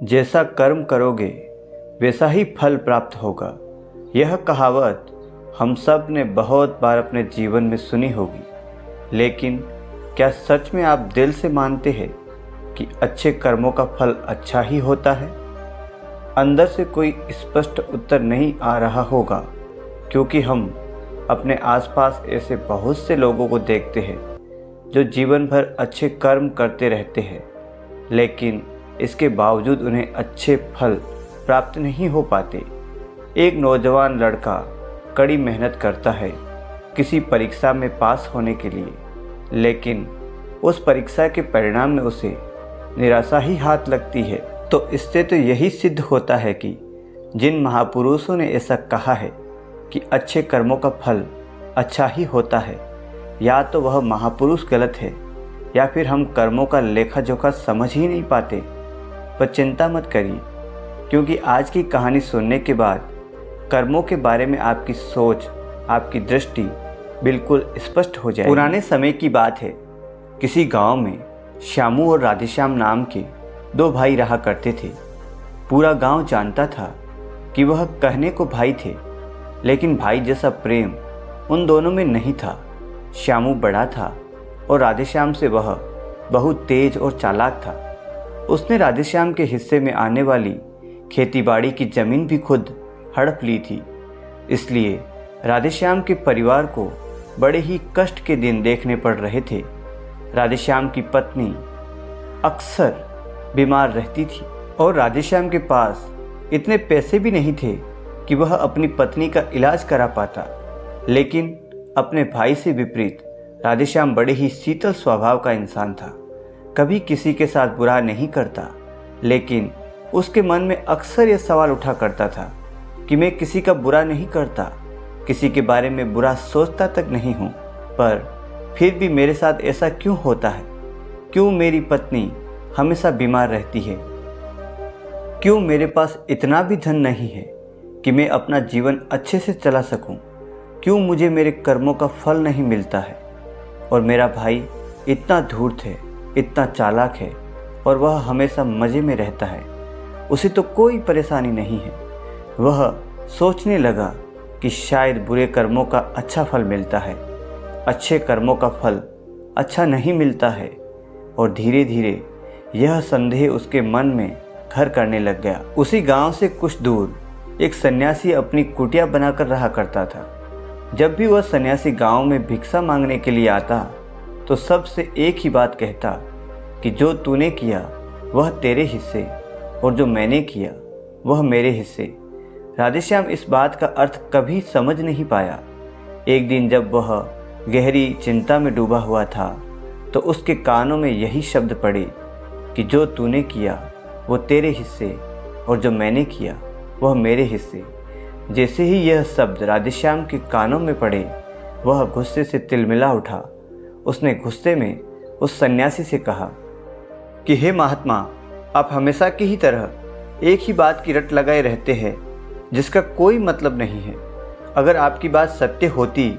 जैसा कर्म करोगे वैसा ही फल प्राप्त होगा। यह कहावत हम सब ने बहुत बार अपने जीवन में सुनी होगी, लेकिन क्या सच में आप दिल से मानते हैं कि अच्छे कर्मों का फल अच्छा ही होता है? अंदर से कोई स्पष्ट उत्तर नहीं आ रहा होगा, क्योंकि हम अपने आसपास ऐसे बहुत से लोगों को देखते हैं जो जीवन भर अच्छे कर्म करते रहते हैं, लेकिन इसके बावजूद उन्हें अच्छे फल प्राप्त नहीं हो पाते। एक नौजवान लड़का कड़ी मेहनत करता है किसी परीक्षा में पास होने के लिए, लेकिन उस परीक्षा के परिणाम में उसे निराशा ही हाथ लगती है। तो इससे तो यही सिद्ध होता है कि जिन महापुरुषों ने ऐसा कहा है कि अच्छे कर्मों का फल अच्छा ही होता है, या तो वह महापुरुष गलत है या फिर हम कर्मों का लेखा जोखा समझ ही नहीं पाते। पर चिंता मत करिए, क्योंकि आज की कहानी सुनने के बाद कर्मों के बारे में आपकी सोच, आपकी दृष्टि बिल्कुल स्पष्ट हो जाएगी। पुराने समय की बात है। किसी गांव में श्यामू और राधेश्याम नाम के दो भाई रहा करते थे। पूरा गांव जानता था कि वह कहने को भाई थे, लेकिन भाई जैसा प्रेम उन दोनों में नहीं था। श्यामू बड़ा था और राधेश्याम से वह बहुत तेज और चालाक था। उसने राधेश्याम के हिस्से में आने वाली खेतीबाड़ी की जमीन भी खुद हड़प ली थी। इसलिए राधेश्याम के परिवार को बड़े ही कष्ट के दिन देखने पड़ रहे थे। राधेश्याम की पत्नी अक्सर बीमार रहती थी और राधेश्याम के पास इतने पैसे भी नहीं थे कि वह अपनी पत्नी का इलाज करा पाता। लेकिन अपने भाई से विपरीत राधेश्याम बड़े ही शीतल स्वभाव का इंसान था। कभी किसी के साथ बुरा नहीं करता, लेकिन उसके मन में अक्सर यह सवाल उठा करता था कि मैं किसी का बुरा नहीं करता, किसी के बारे में बुरा सोचता तक नहीं हूँ, पर फिर भी मेरे साथ ऐसा क्यों होता है? क्यों मेरी पत्नी हमेशा बीमार रहती है? क्यों मेरे पास इतना भी धन नहीं है कि मैं अपना जीवन अच्छे से चला सकूं? क्यों मुझे मेरे कर्मों का फल नहीं मिलता है? और मेरा भाई इतना धूर्त है, इतना चालाक है, और वह हमेशा मज़े में रहता है, उसे तो कोई परेशानी नहीं है। वह सोचने लगा कि शायद बुरे कर्मों का अच्छा फल मिलता है, अच्छे कर्मों का फल अच्छा नहीं मिलता है। और धीरे धीरे यह संदेह उसके मन में घर करने लग गया। उसी गांव से कुछ दूर एक सन्यासी अपनी कुटिया बनाकर रहा करता था। जब भी वह सन्यासी गांव में भिक्षा मांगने के लिए आता तो सबसे एक ही बात कहता कि जो तूने किया वह तेरे हिस्से, और जो मैंने किया वह मेरे हिस्से। राधेश्याम इस बात का अर्थ कभी समझ नहीं पाया। एक दिन जब वह गहरी चिंता में डूबा हुआ था तो उसके कानों में यही शब्द पड़े कि जो तूने किया वो तेरे हिस्से, और जो मैंने किया वह मेरे हिस्से। जैसे ही यह शब्द राधेश्याम के कानों में पड़े, वह गुस्से से तिलमिला उठा। उसने गुस्से में उस सन्यासी से कहा कि हे महात्मा, आप हमेशा की ही तरह एक ही बात की रट लगाए रहते हैं जिसका कोई मतलब नहीं है। अगर आपकी बात सत्य होती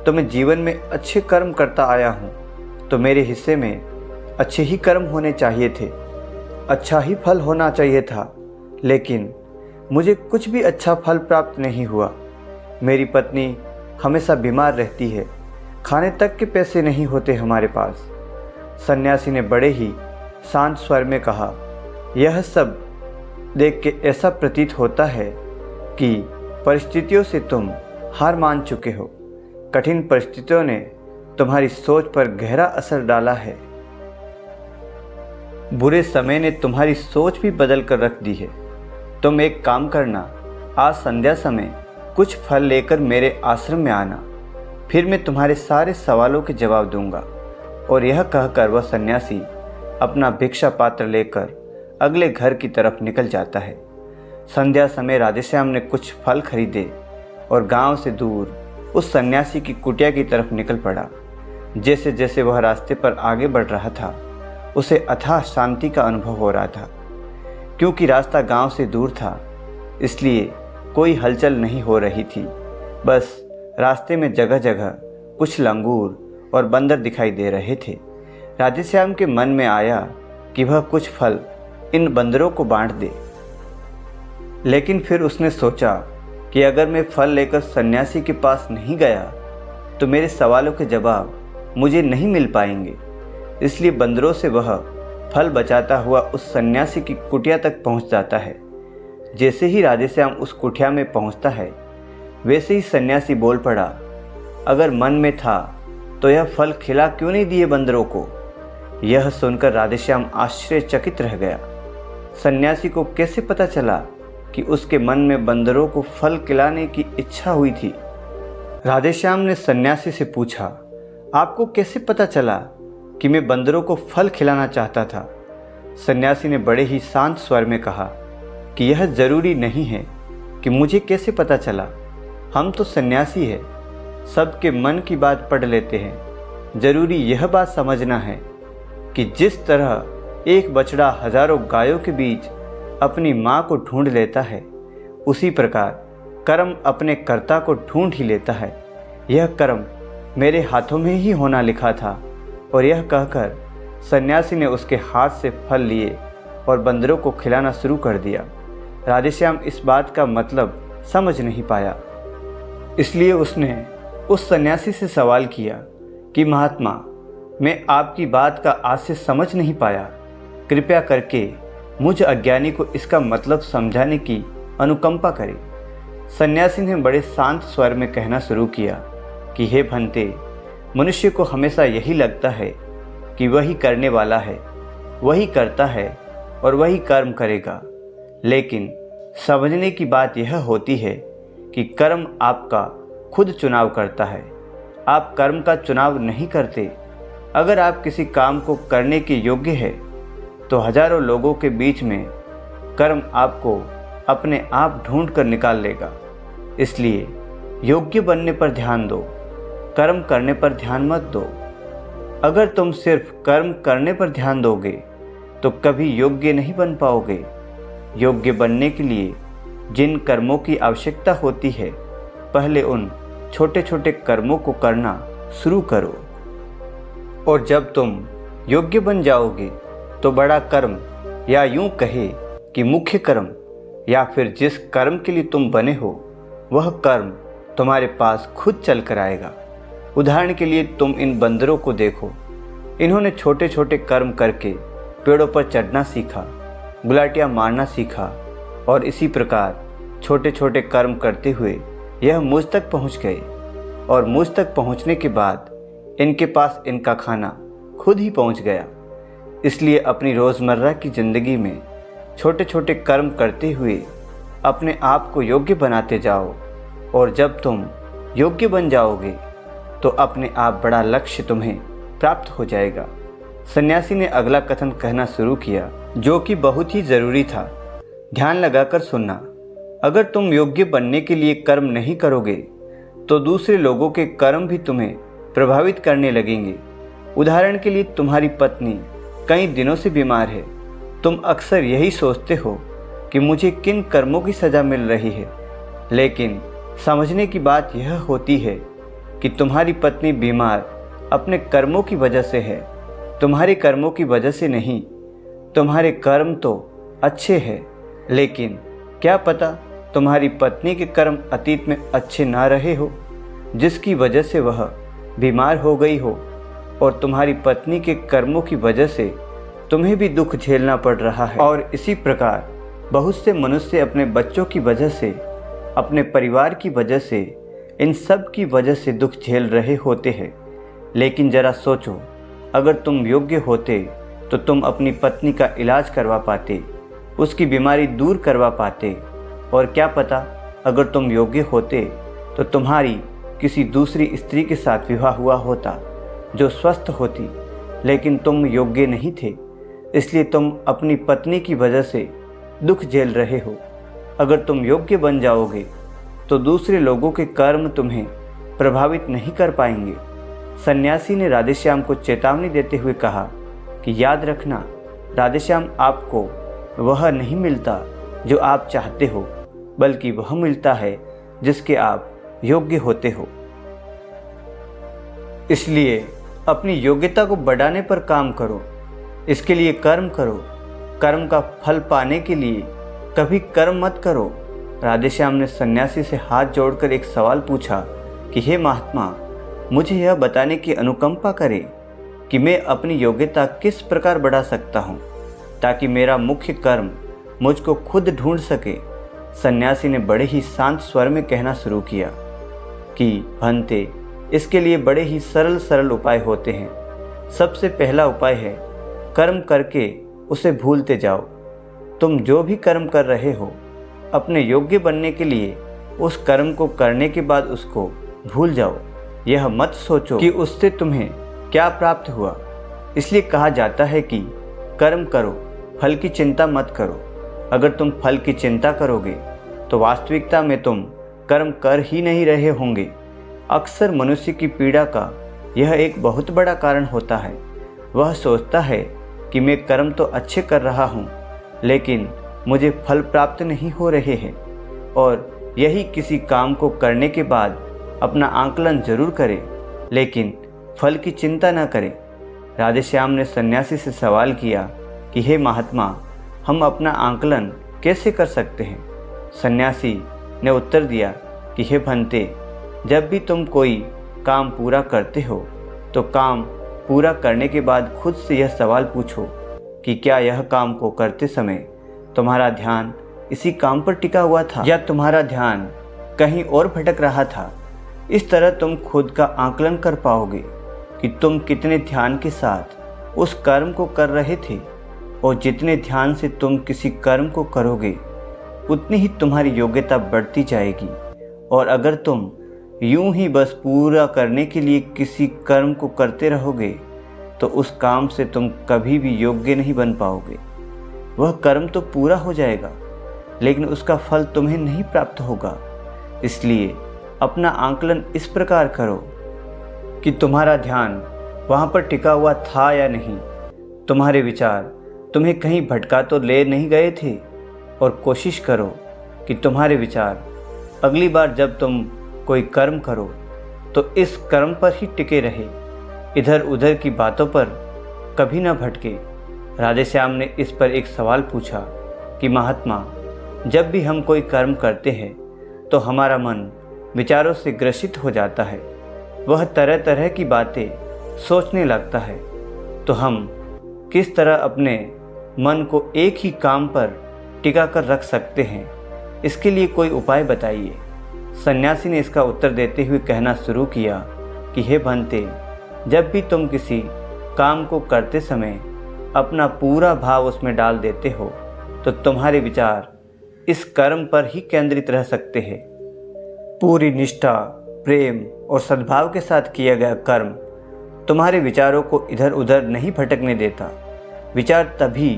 तो मैं जीवन में अच्छे कर्म करता आया हूँ, तो मेरे हिस्से में अच्छे ही कर्म होने चाहिए थे, अच्छा ही फल होना चाहिए था, लेकिन मुझे कुछ भी अच्छा फल प्राप्त नहीं हुआ। मेरी पत्नी हमेशा बीमार रहती है, खाने तक के पैसे नहीं होते हमारे पास। सन्यासी ने बड़े ही शांत स्वर में कहा, यह सब देख के ऐसा प्रतीत होता है कि परिस्थितियों से तुम हार मान चुके हो। कठिन परिस्थितियों ने तुम्हारी सोच पर गहरा असर डाला है। बुरे समय ने तुम्हारी सोच भी बदल कर रख दी है। तुम एक काम करना, आज संध्या समय कुछ फल लेकर मेरे आश्रम में आना, फिर मैं तुम्हारे सारे सवालों के जवाब दूंगा। और यह कहकर वह सन्यासी अपना भिक्षा पात्र लेकर अगले घर की तरफ निकल जाता है। संध्या समय राधेश्याम ने कुछ फल खरीदे और गांव से दूर उस सन्यासी की कुटिया की तरफ निकल पड़ा। जैसे जैसे वह रास्ते पर आगे बढ़ रहा था, उसे अथाह शांति का अनुभव हो रहा था। क्योंकि रास्ता गांव से दूर था, इसलिए कोई हलचल नहीं हो रही थी। बस रास्ते में जगह जगह कुछ लंगूर और बंदर दिखाई दे रहे थे। राधेश्याम के मन में आया कि वह कुछ फल इन बंदरों को बांट दे। लेकिन फिर उसने सोचा कि अगर मैं फल लेकर सन्यासी के पास नहीं गया तो मेरे सवालों के जवाब मुझे नहीं मिल पाएंगे। इसलिए बंदरों से वह फल बचाता हुआ उस सन्यासी की कुटिया तक पहुंच जाता है। जैसे ही राधेश्याम उस कुटिया में पहुंचता है वैसे ही सन्यासी बोल पड़ा, अगर मन में था तो यह फल खिला क्यों नहीं दिए बंदरों को। यह सुनकर राधेश्याम आश्चर्यचकित रह गया। सन्यासी को कैसे पता चला कि उसके मन में बंदरों को फल खिलाने की इच्छा हुई थी। राधेश्याम ने सन्यासी से पूछा, आपको कैसे पता चला कि मैं बंदरों को फल खिलाना चाहता था। सन्यासी ने बड़े ही शांत स्वर में कहा कि यह जरूरी नहीं है कि मुझे कैसे पता चला, हम तो सन्यासी हैं, सबके मन की बात पढ़ लेते हैं। जरूरी यह बात समझना है कि जिस तरह एक बछड़ा हजारों गायों के बीच अपनी माँ को ढूंढ लेता है, उसी प्रकार कर्म अपने कर्ता को ढूंढ ही लेता है। यह कर्म मेरे हाथों में ही होना लिखा था। और यह कहकर सन्यासी ने उसके हाथ से फल लिए और बंदरों को खिलाना शुरू कर दिया। राधेश्याम इस बात का मतलब समझ नहीं पाया, इसलिए उसने उस सन्यासी से सवाल किया कि महात्मा, मैं आपकी बात का आज से समझ नहीं पाया, कृपया करके मुझ अज्ञानी को इसका मतलब समझाने की अनुकंपा करें। सन्यासी ने बड़े शांत स्वर में कहना शुरू किया कि हे भंते, मनुष्य को हमेशा यही लगता है कि वही करने वाला है, वही करता है और वही कर्म करेगा। लेकिन समझने की बात यह होती है कि कर्म आपका खुद चुनाव करता है, आप कर्म का चुनाव नहीं करते। अगर आप किसी काम को करने के योग्य है तो हजारों लोगों के बीच में कर्म आपको अपने आप ढूंढ कर निकाल लेगा। इसलिए योग्य बनने पर ध्यान दो, कर्म करने पर ध्यान मत दो। अगर तुम सिर्फ कर्म करने पर ध्यान दोगे तो कभी योग्य नहीं बन पाओगे। योग्य बनने के लिए जिन कर्मों की आवश्यकता होती है, पहले उन छोटे छोटे कर्मों को करना शुरू करो, और जब तुम योग्य बन जाओगे तो बड़ा कर्म, या यूं कहे कि मुख्य कर्म, या फिर जिस कर्म के लिए तुम बने हो वह कर्म तुम्हारे पास खुद चल कर आएगा। उदाहरण के लिए तुम इन बंदरों को देखो, इन्होंने छोटे छोटे कर्म करके पेड़ों पर चढ़ना सीखा, गुलाटियाँ मारना सीखा, और इसी प्रकार छोटे छोटे कर्म करते हुए यह मुझ तक पहुँच गए। और मुझ तक पहुँचने के बाद इनके पास इनका खाना खुद ही पहुँच गया। इसलिए अपनी रोज़मर्रा की ज़िंदगी में छोटे छोटे कर्म करते हुए अपने आप को योग्य बनाते जाओ, और जब तुम योग्य बन जाओगे तो अपने आप बड़ा लक्ष्य तुम्हें प्राप्त हो जाएगा। सन्यासी ने अगला कथन कहना शुरू किया, जो कि बहुत ही ज़रूरी था। ध्यान लगाकर सुनना। अगर तुम योग्य बनने के लिए कर्म नहीं करोगे तो दूसरे लोगों के कर्म भी तुम्हें प्रभावित करने लगेंगे। उदाहरण के लिए तुम्हारी पत्नी कई दिनों से बीमार है। तुम अक्सर यही सोचते हो कि मुझे किन कर्मों की सज़ा मिल रही है, लेकिन समझने की बात यह होती है कि तुम्हारी पत्नी बीमार अपने कर्मों की वजह से है, तुम्हारे कर्मों की वजह से नहीं। तुम्हारे कर्म तो अच्छे हैं, लेकिन क्या पता तुम्हारी पत्नी के कर्म अतीत में अच्छे ना रहे हो, जिसकी वजह से वह बीमार हो गई हो, और तुम्हारी पत्नी के कर्मों की वजह से तुम्हें भी दुख झेलना पड़ रहा है। और इसी प्रकार बहुत से मनुष्य अपने बच्चों की वजह से, अपने परिवार की वजह से, इन सब की वजह से दुख झेल रहे होते हैं। लेकिन ज़रा सोचो, अगर तुम योग्य होते तो तुम अपनी पत्नी का इलाज करवा पाते, उसकी बीमारी दूर करवा पाते, और क्या पता अगर तुम योग्य होते तो तुम्हारी किसी दूसरी स्त्री के साथ विवाह हुआ होता जो स्वस्थ होती। लेकिन तुम योग्य नहीं थे, इसलिए तुम अपनी पत्नी की वजह से दुख झेल रहे हो। अगर तुम योग्य बन जाओगे तो दूसरे लोगों के कर्म तुम्हें प्रभावित नहीं कर पाएंगे। सन्यासी ने राधेश्याम को चेतावनी देते हुए कहा कि याद रखना, राधेश्याम, आपको वह नहीं मिलता जो आप चाहते हो, बल्कि वह मिलता है जिसके आप योग्य होते हो। इसलिए अपनी योग्यता को बढ़ाने पर काम करो, इसके लिए कर्म करो, कर्म का फल पाने के लिए कभी कर्म मत करो। राधेश्याम ने सन्यासी से हाथ जोड़कर एक सवाल पूछा कि हे महात्मा, मुझे यह बताने की अनुकंपा करें कि मैं अपनी योग्यता किस प्रकार बढ़ा सकता हूँ ताकि मेरा मुख्य कर्म मुझको खुद ढूंढ सके। सन्यासी ने बड़े ही शांत स्वर में कहना शुरू किया कि भंते, इसके लिए बड़े ही सरल सरल उपाय होते हैं। सबसे पहला उपाय है कर्म करके उसे भूलते जाओ। तुम जो भी कर्म कर रहे हो, अपने योग्य बनने के लिए उस कर्म को करने के बाद उसको भूल जाओ। यह मत सोचो कि उससे तुम्हें क्या प्राप्त हुआ। इसलिए कहा जाता है कि कर्म करो, फल की चिंता मत करो। अगर तुम फल की चिंता करोगे तो वास्तविकता में तुम कर्म कर ही नहीं रहे होंगे। अक्सर मनुष्य की पीड़ा का यह एक बहुत बड़ा कारण होता है। वह सोचता है कि मैं कर्म तो अच्छे कर रहा हूँ, लेकिन मुझे फल प्राप्त नहीं हो रहे हैं, और यही किसी काम को करने के बाद अपना आंकलन जरूर करे, लेकिन फल की चिंता न करे। राधेश्याम ने सन्यासी से सवाल किया कि हे महात्मा, हम अपना आंकलन कैसे कर सकते हैं। सन्यासी ने उत्तर दिया कि हे भंते, जब भी तुम कोई काम पूरा करते हो तो काम पूरा करने के बाद खुद से यह सवाल पूछो कि क्या यह काम को करते समय तुम्हारा ध्यान इसी काम पर टिका हुआ था या तुम्हारा ध्यान कहीं और भटक रहा था। इस तरह तुम खुद का आंकलन कर पाओगे कि तुम कितने ध्यान के साथ उस कर्म को कर रहे थे, और जितने ध्यान से तुम किसी कर्म को करोगे उतनी ही तुम्हारी योग्यता बढ़ती जाएगी। और अगर तुम यूं ही बस पूरा करने के लिए किसी कर्म को करते रहोगे तो उस काम से तुम कभी भी योग्य नहीं बन पाओगे। वह कर्म तो पूरा हो जाएगा, लेकिन उसका फल तुम्हें नहीं प्राप्त होगा। इसलिए अपना आंकलन इस प्रकार करो कि तुम्हारा ध्यान वहाँ पर टिका हुआ था या नहीं, तुम्हारे विचार तुम्हें कहीं भटका तो ले नहीं गए थे, और कोशिश करो कि तुम्हारे विचार अगली बार जब तुम कोई कर्म करो तो इस कर्म पर ही टिके रहे, इधर उधर की बातों पर कभी न भटके। राधेश्याम ने इस पर एक सवाल पूछा कि महात्मा, जब भी हम कोई कर्म करते हैं तो हमारा मन विचारों से ग्रसित हो जाता है। वह तरह तरह की बातें सोचने लगता है, तो हम किस तरह अपने मन को एक ही काम पर टिका कर रख सकते हैं, इसके लिए कोई उपाय बताइए। सन्यासी ने इसका उत्तर देते हुए कहना शुरू किया कि हे भंते, जब भी तुम किसी काम को करते समय अपना पूरा भाव उसमें डाल देते हो तो तुम्हारे विचार इस कर्म पर ही केंद्रित रह सकते हैं। पूरी निष्ठा, प्रेम और सद्भाव के साथ किया गया कर्म तुम्हारे विचारों को इधर उधर नहीं भटकने देता। विचार तभी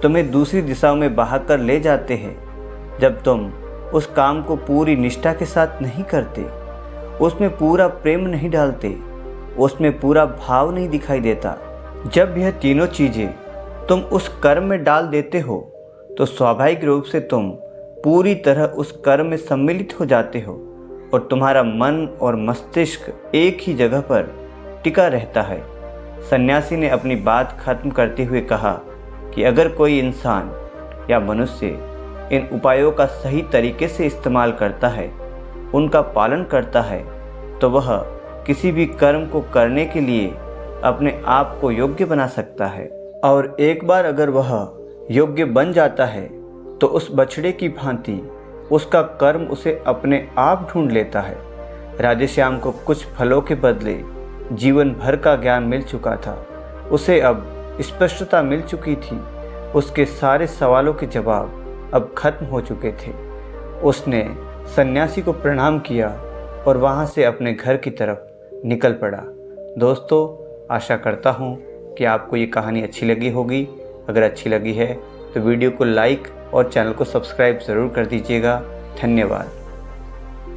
तुम्हें दूसरी दिशाओं में बहाकर ले जाते हैं जब तुम उस काम को पूरी निष्ठा के साथ नहीं करते, उसमें पूरा प्रेम नहीं डालते, उसमें पूरा भाव नहीं दिखाई देता। जब यह तीनों चीज़ें तुम उस कर्म में डाल देते हो तो स्वाभाविक रूप से तुम पूरी तरह उस कर्म में सम्मिलित हो जाते हो, और तुम्हारा मन और मस्तिष्क एक ही जगह पर टिका रहता है। सन्यासी ने अपनी बात खत्म करते हुए कहा कि अगर कोई इंसान या मनुष्य इन उपायों का सही तरीके से इस्तेमाल करता है, उनका पालन करता है, तो वह किसी भी कर्म को करने के लिए अपने आप को योग्य बना सकता है। और एक बार अगर वह योग्य बन जाता है तो उस बछड़े की भांति उसका कर्म उसे अपने आप ढूंढ लेता है। राधेश्याम को कुछ फलों के बदले जीवन भर का ज्ञान मिल चुका था। उसे अब स्पष्टता मिल चुकी थी। उसके सारे सवालों के जवाब अब खत्म हो चुके थे। उसने सन्यासी को प्रणाम किया और वहाँ से अपने घर की तरफ निकल पड़ा। दोस्तों, आशा करता हूँ कि आपको ये कहानी अच्छी लगी होगी। अगर अच्छी लगी है तो वीडियो को लाइक और चैनल को सब्सक्राइब ज़रूर कर दीजिएगा। धन्यवाद।